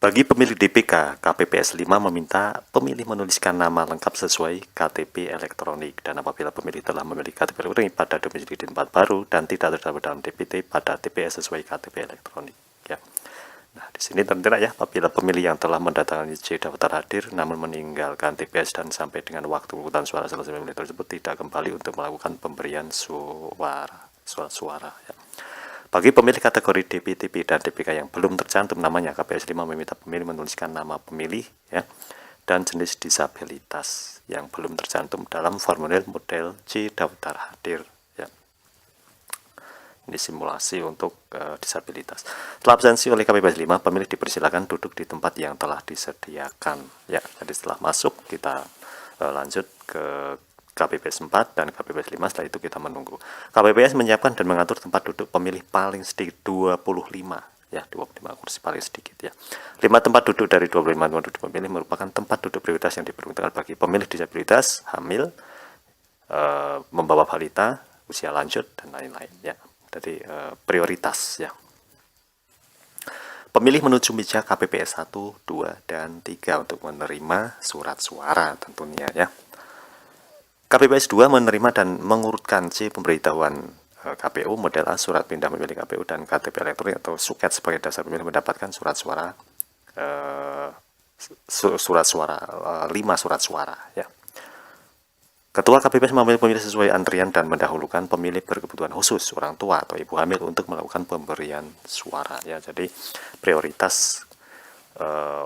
Bagi pemilih DPK, KPPS 5 meminta pemilih menuliskan nama lengkap sesuai KTP elektronik, dan apabila pemilih telah memilih KTP elektronik pada domisili di tempat baru dan tidak terdapat dalam DPT pada TPS sesuai KTP elektronik, ya. Nah, di sini tertera ya, apabila pemilih yang telah mendatangani C daftar hadir namun meninggalkan TPS dan sampai dengan waktu pemungutan suara selesai pemilih tersebut tidak kembali untuk melakukan pemberian suara, ya. Bagi pemilih kategori DPTP dan DPK yang belum tercantum namanya, KPS 5 meminta pemilih menuliskan nama pemilih, ya, dan jenis disabilitas yang belum tercantum dalam formulir model C daftar hadir, ya. Ini simulasi untuk disabilitas. Setelah absensi oleh KPPS 5, pemilih dipersilakan duduk di tempat yang telah disediakan, ya. Jadi setelah masuk kita lanjut ke KPPS 4 dan KPPS 5, setelah itu kita menunggu. KPPS menyiapkan dan mengatur tempat duduk pemilih paling sedikit 25, ya, 25 kursi paling sedikit, ya. 5 tempat duduk dari 25 tempat duduk pemilih merupakan tempat duduk prioritas yang diperuntukkan bagi pemilih disabilitas, hamil, membawa balita, usia lanjut, dan lain-lain, ya. Jadi prioritas, ya. Pemilih menuju meja KPPS 1, 2, dan 3 untuk menerima surat suara tentunya, ya. KPPS 2 menerima dan mengurutkan C pemberitahuan KPU model A surat pindah memilih KPU dan KTP elektronik atau suket sebagai dasar pemilih mendapatkan surat suara 5 surat suara, ya. Ketua KPPS memilih pemilih sesuai antrian dan mendahulukan pemilih berkebutuhan khusus, orang tua atau ibu hamil untuk melakukan pemberian suara, ya. Jadi prioritas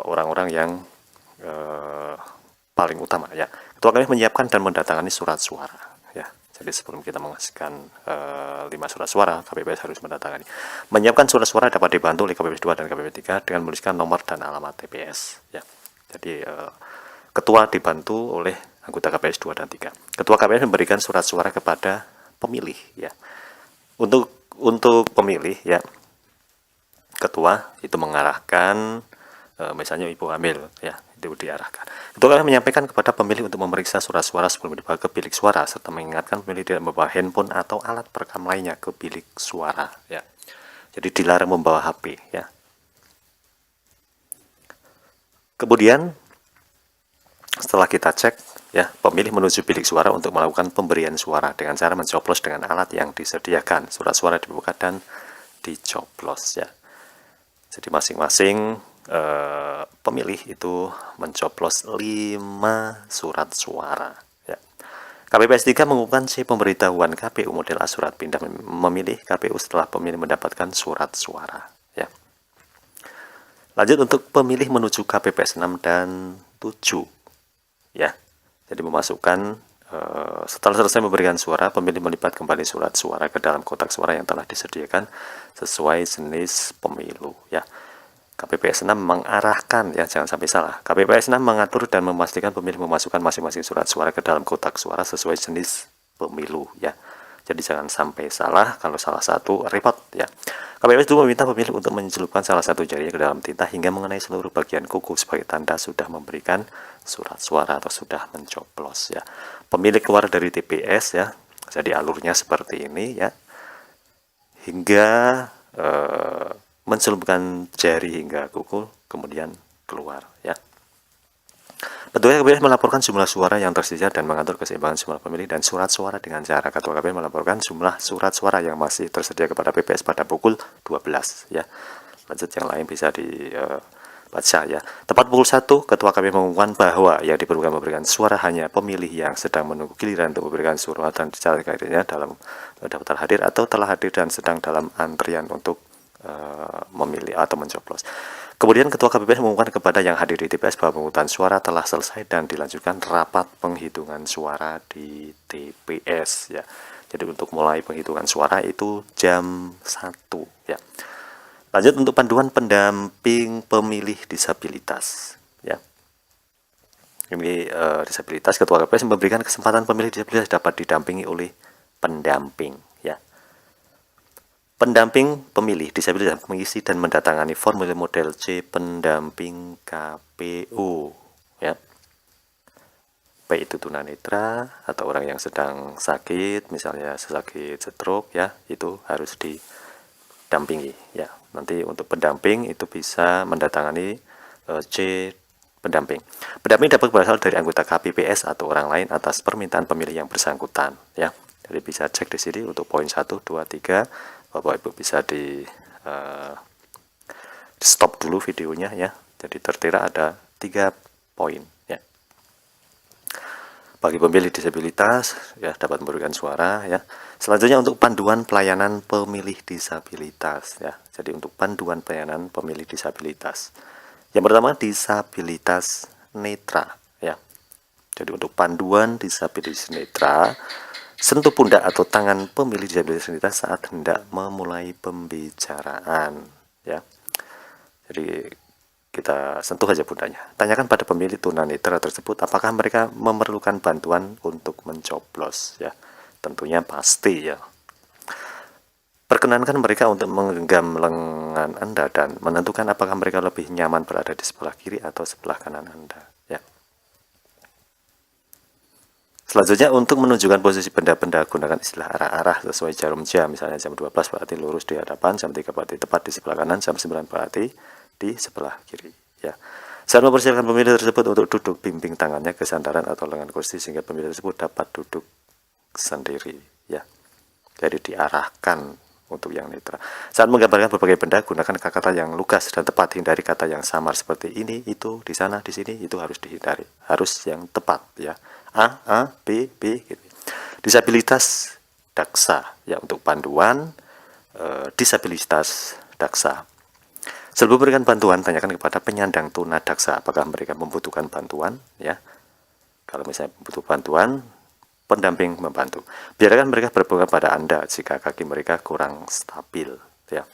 orang-orang yang paling utama, ya. Ketua KPPS menyiapkan dan mendatangani surat suara, ya. Jadi sebelum kita mengasihkan 5 surat suara, KPPS harus mendatangani. Menyiapkan surat suara dapat dibantu oleh KPPS 2 dan KPPS 3 dengan menuliskan nomor dan alamat TPS, ya. Jadi ketua dibantu oleh anggota KPPS 2 dan 3. Ketua KPPS memberikan surat suara kepada pemilih, ya. Untuk pemilih, ya, ketua itu mengarahkan misalnya ibu hamil, ya, itu diarahkan. Ketua KPPS menyampaikan kepada pemilih untuk memeriksa surat suara sebelum dibawa ke bilik suara serta mengingatkan pemilih tidak membawa handphone atau alat perekam lainnya ke bilik suara, ya. Jadi dilarang membawa HP, ya. Kemudian setelah kita cek, ya, pemilih menuju bilik suara untuk melakukan pemberian suara dengan cara mencoblos dengan alat yang disediakan. Surat suara dibuka dan dicoblos, ya. Jadi masing-masing pemilih itu mencoblos 5 surat suara, ya. KPPS 3 mengumumkan C pemberitahuan KPU model A surat pindah memilih KPU setelah pemilih mendapatkan surat suara, ya. Lanjut untuk pemilih menuju KPPS 6 dan 7, ya. Jadi memasukkan setelah selesai memberikan suara, pemilih melipat kembali surat suara ke dalam kotak suara yang telah disediakan sesuai jenis pemilu, ya. KPPS 6 mengarahkan, ya, jangan sampai salah. KPPS 6 mengatur dan memastikan pemilih memasukkan masing-masing surat suara ke dalam kotak suara sesuai jenis pemilu, ya. Jadi jangan sampai salah, kalau salah satu repot, ya. KPPS juga meminta pemilih untuk mencelupkan salah satu jarinya ke dalam tinta hingga mengenai seluruh bagian kuku sebagai tanda sudah memberikan surat suara atau sudah mencoblos, ya. Pemilih keluar dari TPS, ya. Jadi alurnya seperti ini, ya. Hingga mencelupkan jari hingga kuku, kemudian keluar, ya. Ketua KPPS melaporkan jumlah suara yang tersedia dan mengatur keseimbangan jumlah pemilih dan surat suara dengan cara Ketua KPPS melaporkan jumlah surat suara yang masih tersedia kepada PPS pada pukul 12, ya. Lanjut yang lain bisa dibaca, ya. Tepat pukul 1, Ketua KPPS mengumumkan bahwa yang diperlukan memberikan suara hanya pemilih yang sedang menunggu giliran untuk memberikan suara dan dicatat kadernya dalam daftar hadir atau telah hadir dan sedang dalam antrian untuk memilih atau mencoblos. Kemudian Ketua KPPS mengumumkan kepada yang hadir di TPS bahwa pemungutan suara telah selesai dan dilanjutkan rapat penghitungan suara di TPS, ya. Jadi untuk mulai penghitungan suara itu jam 1, ya. Lanjut untuk panduan pendamping pemilih disabilitas, ya. Ini disabilitas, Ketua KPPS memberikan kesempatan pemilih disabilitas dapat didampingi oleh pendamping, ya. Pendamping pemilih disabilitas mengisi dan mendatangani formulir model C pendamping KPU, ya. Baik itu tunanetra atau orang yang sedang sakit, misalnya sakit stroke, ya, itu harus didampingi, ya. Nanti untuk pendamping itu bisa mendatangani C. Pendamping. Pendamping dapat berasal dari anggota KPPS atau orang lain atas permintaan pemilih yang bersangkutan, ya. Jadi bisa cek di sini untuk poin 1, 2, 3. Bapak Ibu bisa di stop dulu videonya, ya. Jadi tertera ada 3 poin, ya. Bagi pemilih disabilitas, ya, dapat memberikan suara, ya. Selanjutnya untuk panduan pelayanan pemilih disabilitas, ya. Jadi untuk panduan pelayanan pemilih disabilitas. Yang pertama, disabilitas netra, ya. Jadi untuk panduan disabilitas netra, sentuh pundak atau tangan pemilih disabilitas saat hendak memulai pembicaraan, ya. Jadi kita sentuh aja pundaknya. Tanyakan pada pemilih tunanetra tersebut apakah mereka memerlukan bantuan untuk mencoblos, ya. Tentunya pasti, ya. Perkenankan mereka untuk menggenggam lengan Anda dan menentukan apakah mereka lebih nyaman berada di sebelah kiri atau sebelah kanan Anda, ya. Selanjutnya untuk menunjukkan posisi benda-benda gunakan istilah arah-arah sesuai jarum jam. Misalnya jam 12 berarti lurus di hadapan, jam 3 berarti tepat di sebelah kanan, jam 9 berarti di sebelah kiri, ya. Saat mempersiapkan pemilih tersebut untuk duduk, bimbing tangannya ke sandaran atau lengan kursi sehingga pemilih tersebut dapat duduk sendiri, ya. Jadi diarahkan untuk yang netra. Saat menggambarkan berbagai benda, gunakan kata-kata yang lugas dan tepat. Hindari kata yang samar seperti ini, itu, di sana, di sini. Itu harus dihindari. Harus yang tepat, ya. A, B, gitu. Disabilitas daksa, ya, untuk panduan disabilitas daksa. Sebelum memberikan bantuan, tanyakan kepada penyandang tuna daksa apakah mereka membutuhkan bantuan, ya. Kalau misalnya butuh bantuan, pendamping membantu. Biarkan mereka berpegang pada Anda jika kaki mereka kurang stabil, ya.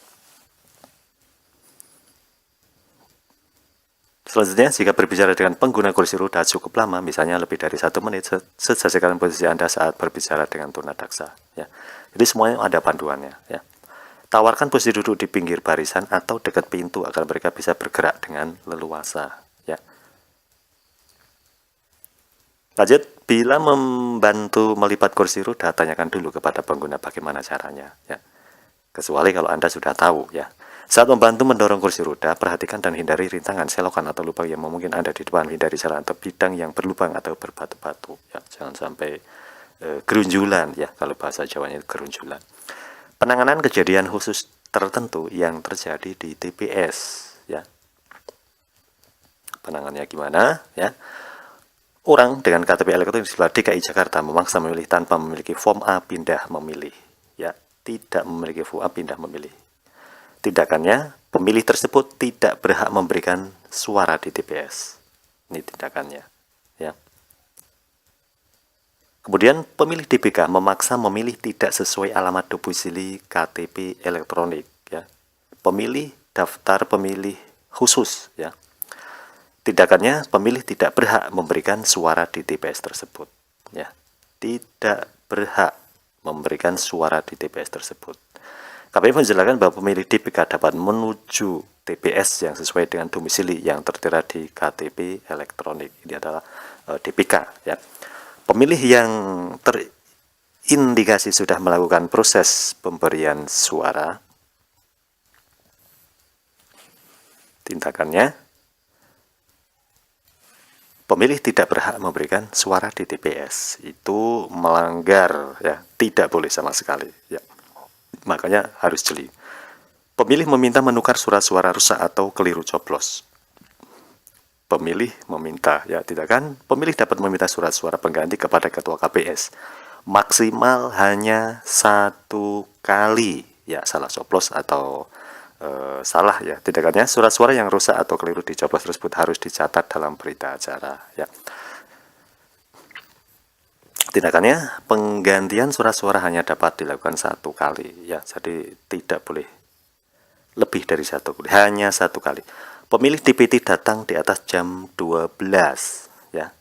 Selanjutnya, jika berbicara dengan pengguna kursi roda cukup lama, misalnya lebih dari 1 menit, sesuaikan posisi Anda saat berbicara dengan tunadaksa, ya. Jadi semuanya ada panduannya, ya. Tawarkan posisi duduk di pinggir barisan atau dekat pintu agar mereka bisa bergerak dengan leluasa, ya. Lanjut, bila membantu melipat kursi roda, tanyakan dulu kepada pengguna bagaimana caranya, ya. Kecuali kalau Anda sudah tahu, ya. Saat membantu mendorong kursi roda, perhatikan dan hindari rintangan, selokan atau lubang yang memungkinkan Anda di depan. Hindari jalan atau bidang yang berlubang atau berbatu-batu, ya. Jangan sampai gerunjulan, ya. Kalau bahasa Jawanya itu gerunjulan. Penanganan kejadian khusus tertentu yang terjadi di TPS, ya. Penanganannya gimana, ya? Orang dengan KTP elektronik di sebelah DKI Jakarta memaksa memilih tanpa memiliki form A pindah memilih, ya. Tidak memiliki form A pindah memilih. Tindakannya, pemilih tersebut tidak berhak memberikan suara di TPS. Ini tindakannya, ya. Kemudian pemilih DBK memaksa memilih tidak sesuai alamat domisili KTP elektronik, ya. Pemilih daftar pemilih khusus, ya. Tindakannya, pemilih tidak berhak memberikan suara di TPS tersebut, ya. Tidak berhak memberikan suara di TPS tersebut. KPU menjelaskan bahwa pemilih DBK dapat menuju TPS yang sesuai dengan domisili yang tertera di KTP elektronik. Ini adalah DBK, ya. Pemilih yang terindikasi sudah melakukan proses pemberian suara, tindakannya, pemilih tidak berhak memberikan suara di TPS. Itu melanggar, ya, tidak boleh sama sekali, ya. Makanya harus jeli. Pemilih meminta menukar surat suara rusak atau keliru coblos. Pemilih meminta, ya, tidak kan? Pemilih dapat meminta surat suara pengganti kepada ketua KPS. Maksimal hanya 1 kali, ya, salah coblos atau salah, ya. Tindakannya, surat suara yang rusak atau keliru dicoblos tersebut harus dicatat dalam berita acara, ya. Tindakannya, penggantian surat suara hanya dapat dilakukan 1 kali, ya. Jadi tidak boleh lebih dari 1 kali, hanya 1 kali. Pemilih DPT datang di atas jam 12, ya.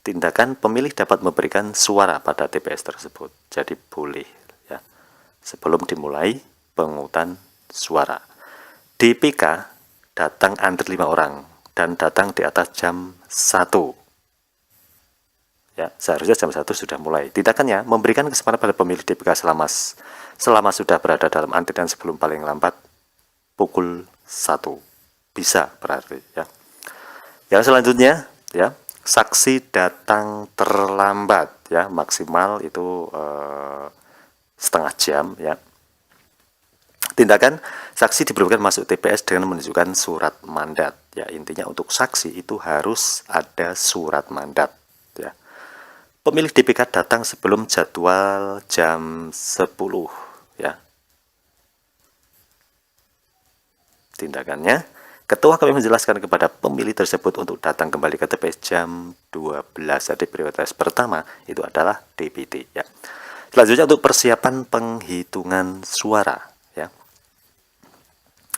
Tindakan, pemilih dapat memberikan suara pada TPS tersebut. Jadi boleh, ya, sebelum dimulai pemungutan suara. DPK datang antri 5 orang dan datang di atas jam 1. Ya, seharusnya jam 1 sudah mulai. Tindakannya, memberikan kesempatan pada pemilih DPK selama selama sudah berada dalam antrian sebelum paling lambat pukul 1. Bisa berarti ya. Yang selanjutnya ya, saksi datang terlambat ya, maksimal itu setengah jam ya. Tindakan saksi diperbolehkan masuk TPS dengan menunjukkan surat mandat ya. Intinya untuk saksi itu harus ada surat mandat ya. Pemilih DPK datang sebelum jadwal jam 10 ya. Tindakannya, ketua kami menjelaskan kepada pemilih tersebut untuk datang kembali ke TPS jam 12. Jadi prioritas pertama itu adalah DPT ya. Selanjutnya untuk persiapan penghitungan suara ya.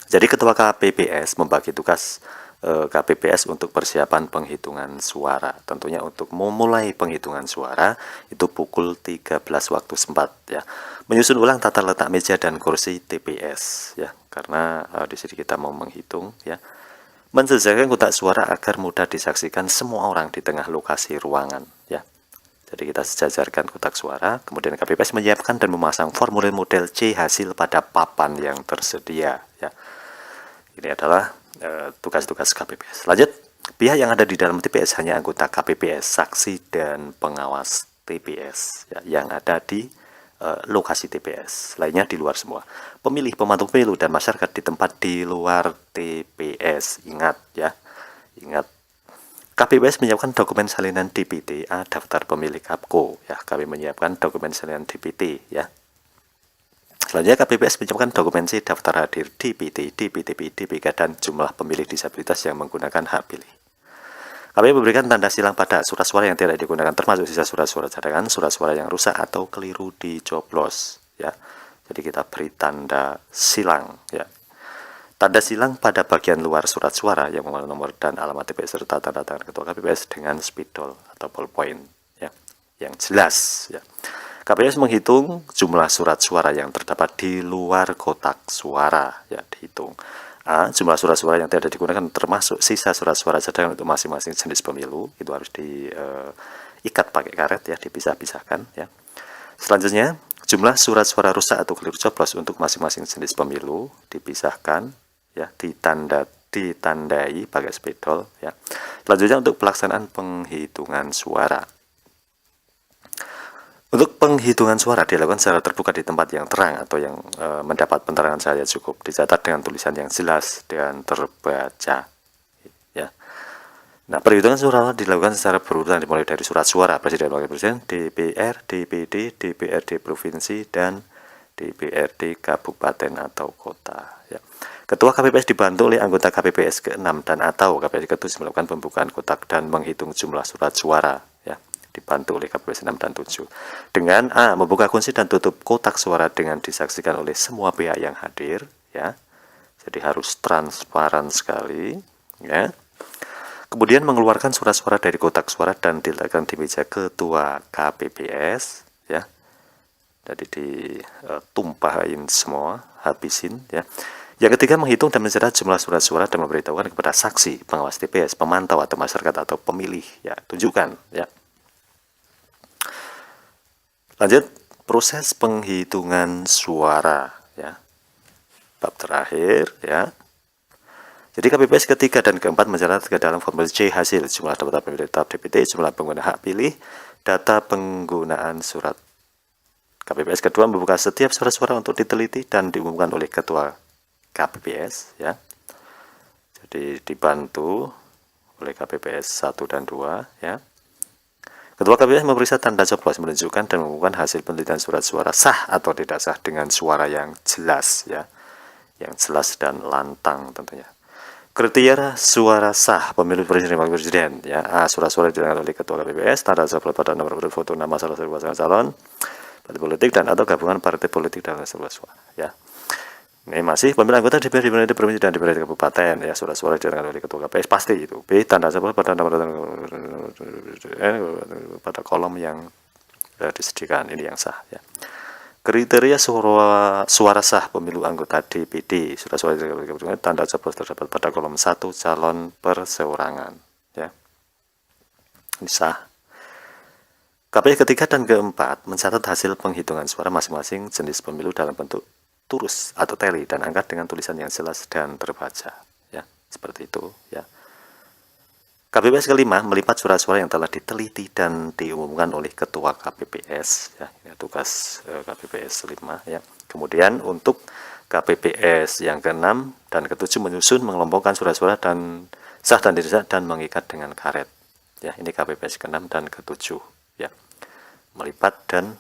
Jadi ketua KPPS membagi tugas KPPS untuk persiapan penghitungan suara. Tentunya untuk memulai penghitungan suara itu pukul 13 waktu setempat ya. Menyusun ulang tata letak meja dan kursi TPS ya. Karena di sini kita mau menghitung ya. Mensesuaikan kotak suara agar mudah disaksikan semua orang di tengah lokasi ruangan ya. Jadi kita sejajarkan kotak suara, kemudian KPPS menyiapkan dan memasang formulir model C hasil pada papan yang tersedia ya. Ini adalah tugas-tugas KPPS. Lanjut, pihak yang ada di dalam TPS hanya anggota KPPS, saksi dan pengawas TPS ya, yang ada di lokasi TPS. Lainnya di luar semua. Pemilih, pemantau pemilu dan masyarakat di tempat di luar TPS. Ingat ya, ingat. KPPS menyiapkan dokumen salinan DPT, daftar pemilih KAPKO ya. Kami menyiapkan dokumen salinan DPT ya. Selanjutnya KPPS menyiapkan dokumen C daftar hadir DPT, DPTP, DPK dan jumlah pemilih disabilitas yang menggunakan hak pilih. Kami memberikan tanda silang pada surat suara yang tidak digunakan termasuk sisa surat suara cadangan, surat suara yang rusak atau keliru dicoblos ya. Jadi kita beri tanda silang ya. Tanda silang pada bagian luar surat suara yang mengandung nomor dan alamat TPS serta tanda tangan ketua KPPS dengan spidol atau ballpoint ya, yang jelas ya. KPPS menghitung jumlah surat suara yang terdapat di luar kotak suara ya, dihitung. A. Jumlah surat suara yang tidak digunakan termasuk sisa surat suara cadangan untuk masing-masing jenis pemilu itu harus diikat pakai karet ya, dipisah-pisahkan ya. Selanjutnya jumlah surat suara rusak atau keliru coblos untuk masing-masing jenis pemilu dipisahkan ya, ditandai pakai spidol ya. Selanjutnya untuk pelaksanaan penghitungan suara. Untuk penghitungan suara dilakukan secara terbuka di tempat yang terang atau yang mendapat penerangan cahaya cukup, dicatat dengan tulisan yang jelas dan terbaca ya. Nah, perhitungan suara dilakukan secara berurutan dimulai dari surat suara Presiden Wakil Presiden, DPR, DPD, DPRD Provinsi dan DPRD Kabupaten atau Kota ya. Ketua KPPS dibantu oleh anggota KPPS ke-6 dan atau KPPS ke-7 melakukan pembukaan kotak dan menghitung jumlah surat suara ya. Dibantu oleh KPPS 6 dan 7 dengan A. Membuka kunci dan tutup kotak suara dengan disaksikan oleh semua pihak yang hadir ya. Jadi harus transparan sekali ya. Kemudian mengeluarkan surat suara dari kotak suara dan diletakkan di meja ketua KPPS ya. Jadi ditumpahin semua, habisin ya. Yang ketiga, menghitung dan mencatat jumlah surat suara dan memberitahukan kepada saksi, pengawas TPS, pemantau atau masyarakat atau pemilih ya, tunjukkan ya. Lanjut, proses penghitungan suara ya. Bab terakhir ya. Jadi KPPS ketiga dan keempat mencatat ke dalam formulir C hasil jumlah data pemilih tetap DPT, jumlah pengguna hak pilih, data penggunaan surat. KPPS kedua membuka setiap surat-suara untuk diteliti dan diumumkan oleh ketua KPPS ya. Jadi dibantu oleh KPPS 1 dan 2 ya. Ketua KPPS memeriksa tanda coblos menunjukkan dan mengumumkan hasil penelitian surat suara sah atau tidak sah dengan suara yang jelas ya. Yang jelas dan lantang tentunya. Kriteria suara sah pemilu presiden dan wakil presiden ya. A. Surat-suara ditandatangani oleh ketua KPPS, tanda coblos pada nomor urut foto nama salah satu pasangan calon, partai politik dan atau gabungan partai politik dalam sebuah suara ya. Ini masih pemilihan anggota DPRD provinsi dan DPRD kabupaten ya, surat-suara ditandatangani oleh ketua KPPS pasti itu. B. Tanda coblos pada nomor pada kolom yang disediakan, ini yang sah ya. Kriteria suara sah pemilu anggota DPD, surat-suara tanda coblos terdapat pada kolom 1 calon perseorangan ya. Ini sah. KPS ketiga dan keempat mencatat hasil penghitungan suara masing-masing jenis pemilu dalam bentuk turus atau tally dan angka dengan tulisan yang jelas dan terbaca, ya, seperti itu, ya. KPPS kelima melipat surat-suara yang telah diteliti dan diumumkan oleh Ketua KPPS, ya, ini tugas KPPS 5, ya. Kemudian untuk KPPS yang ke-6 dan ke-7 menyusun, mengelompokkan surat-suara dan sah dan tidak sah dan mengikat dengan karet, ya. Ini KPPS ke-6 dan ke-7, ya, melipat dan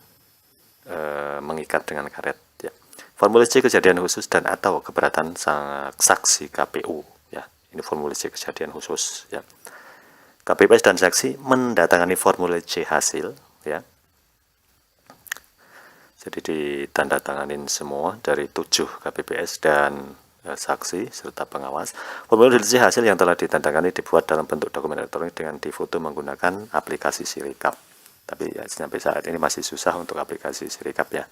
mengikat dengan karet, ya. Formulir C kejadian khusus dan atau keberatan saksi KPU, ya. Ini formulir C kejadian khusus, ya. KPPS dan saksi mendatangani formulir C hasil, ya. Jadi ditandatanganin semua dari 7 KPPS dan saksi serta pengawas. Formulir C hasil yang telah ditandatangani dibuat dalam bentuk dokumen elektronik dengan difoto menggunakan aplikasi Sirekap. Tapi ya, sampai saat ini masih susah untuk aplikasi Sirekap, ya.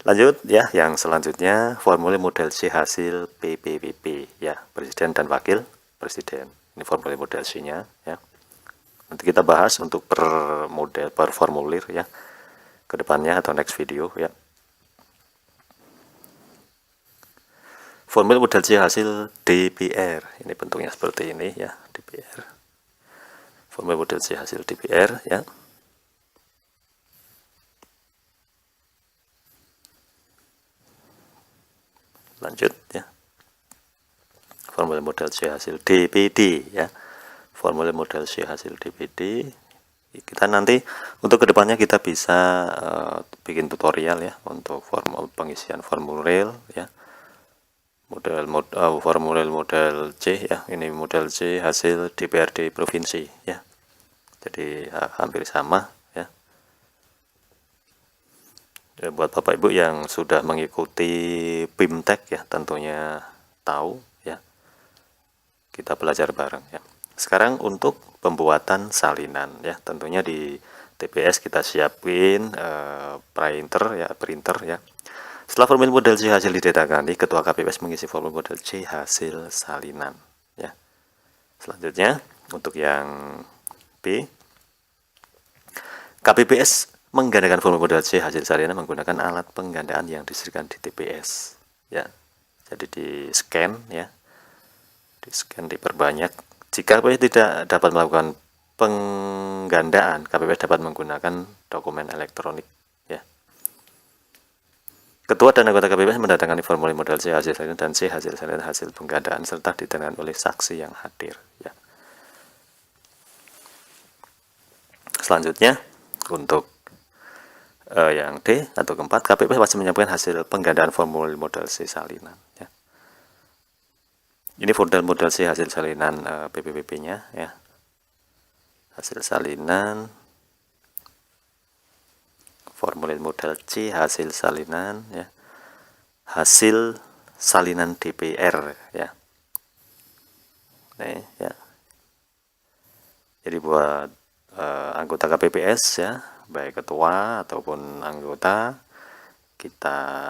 Lanjut, ya, yang selanjutnya formulir model C hasil PPWP, ya, presiden dan wakil presiden. Ini formulir model C-nya, ya. Nanti kita bahas untuk per model, per formulir, ya, kedepannya atau next video, ya. Formulir model C hasil DPR, ini bentuknya seperti ini, ya, DPR. Formulir model C hasil DPR, ya. Lanjut, ya. Formulir model C hasil DPD, ya. Formulir model C hasil DPD. Kita nanti untuk kedepannya kita bisa bikin tutorial, ya, untuk pengisian formulir, ya. Formulir model C, ya. Ini model C hasil DPRD provinsi, ya. Jadi hampir sama, ya. Buat Bapak Ibu yang sudah mengikuti BIMTEK, ya, tentunya tahu, ya. Kita belajar bareng, ya. Sekarang untuk pembuatan salinan, ya, tentunya di TPS kita siapin printer, ya. Setelah formulir model C hasil didatangani, Ketua KPPS mengisi formulir model C hasil salinan, ya. Selanjutnya untuk yang B, KPPS menggandakan formulir model C hasil salinan menggunakan alat penggandaan yang disediakan di TPS, ya. Jadi di scan, ya, di scan, diperbanyak. Jika KPPS tidak dapat melakukan penggandaan, KPPS dapat menggunakan dokumen elektronik, ya. Ketua dan anggota KPPS mendatangani formulir model C hasil salinan dan C hasil salinan hasil penggandaan serta ditandai oleh saksi yang hadir, ya. Selanjutnya untuk yang D atau keempat, KPPS wajib menyampaikan hasil penggandaan formulir model C salinan, ya. Ini model C hasil salinan PPWP-nya, ya. Hasil salinan formulir model C hasil salinan, ya. Hasil salinan DPR, ya. Nih, ya. Jadi buat anggota KPPS, ya, baik ketua ataupun anggota, kita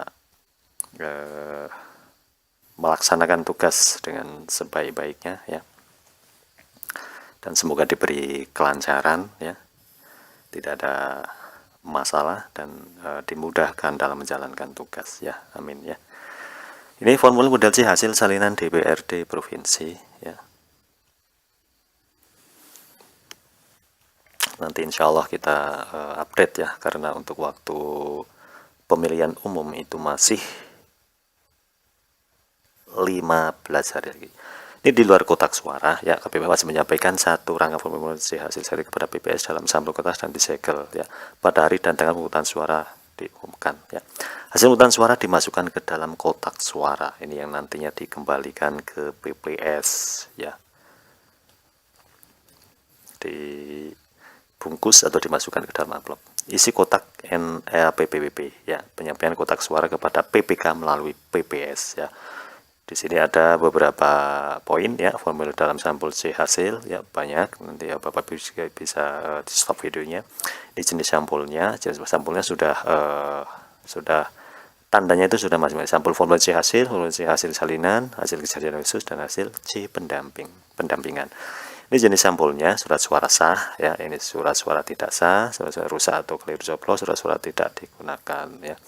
melaksanakan tugas dengan sebaik-baiknya, ya. Dan semoga diberi kelancaran, ya, tidak ada masalah dan dimudahkan dalam menjalankan tugas, ya. Amin, ya. Ini formulir model C hasil salinan DPRD provinsi, ya. Nanti insya Allah kita update, ya, karena untuk waktu pemilihan umum itu masih 15 hari lagi. Ini di luar kotak suara, ya. KPPS wajib menyampaikan satu rangka formulir C hasil salinan kepada PPS dalam sampul kertas dan disegel, ya, pada hari dan tanggal pemungutan suara diumumkan, ya. Hasil pemungutan suara dimasukkan ke dalam kotak suara. Ini yang nantinya dikembalikan ke PPS, ya. Dibungkus atau dimasukkan ke dalam amplop. Isi kotak PPWP, ya. Penyampaian kotak suara kepada PPK melalui PPS, ya. Di sini ada beberapa poin, ya, formulir dalam sampul C hasil, ya, banyak. Nanti ya Bapak juga bisa di stop videonya. Ini jenis sampulnya, sudah tandanya itu sudah masing-masing. Sampul formulir C hasil salinan, hasil kejadian khusus dan hasil C pendampingan. Ini jenis sampulnya, surat suara sah ya, ini surat suara tidak sah, surat suara rusak atau keliru coblos, surat suara tidak digunakan ya.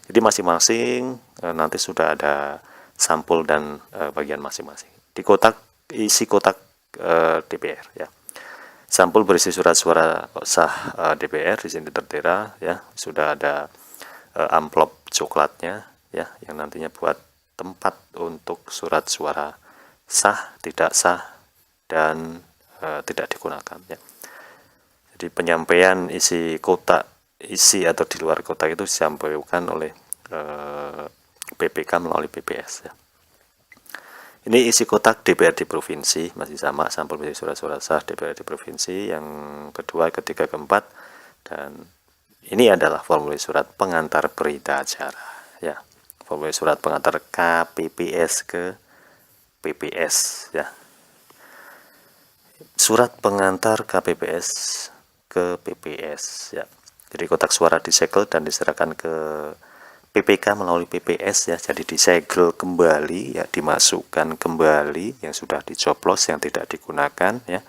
Jadi masing-masing nanti sudah ada sampul dan bagian masing-masing. Di kotak, isi kotak DPR ya. Sampul berisi surat suara sah DPR, di sini tertera ya, sudah ada amplop coklatnya ya, yang nantinya buat tempat untuk surat suara sah, tidak sah, dan tidak digunakan ya. Jadi penyampaian isi kotak, isi atau di luar kotak itu disampaikan oleh PPK melalui PPS ya. Ini isi kotak DPRD provinsi, masih sama, sampul berisi surat-surat sah DPRD provinsi yang kedua, ketiga, keempat, dan ini adalah formulir surat pengantar berita acara ya, formulir surat pengantar KPPS ke PPS ya. Surat pengantar KPPS ke PPS ya. Jadi kotak suara disegel dan diserahkan ke PPK melalui PPS ya. Jadi disegel kembali ya, dimasukkan kembali yang sudah dicoblos yang tidak digunakan ya.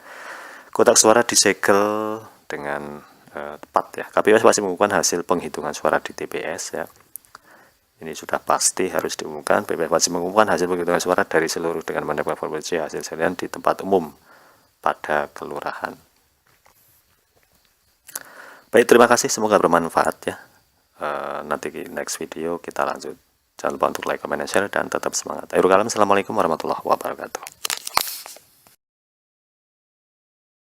Kotak suara disegel dengan tepat ya. KPPS pasti mengumumkan hasil penghitungan suara di TPS ya. Ini sudah pasti harus diumumkan. PPS pasti mengumumkan hasil penghitungan suara dari seluruh dengan mendapatkan formulir C hasil salinan di tempat umum pada kelurahan. Baik, terima kasih, semoga bermanfaat ya. Nanti di next video kita lanjut. Jangan lupa untuk like, comment, dan share, dan tetap semangat. Akhirul kalam, assalamualaikum warahmatullahi wabarakatuh.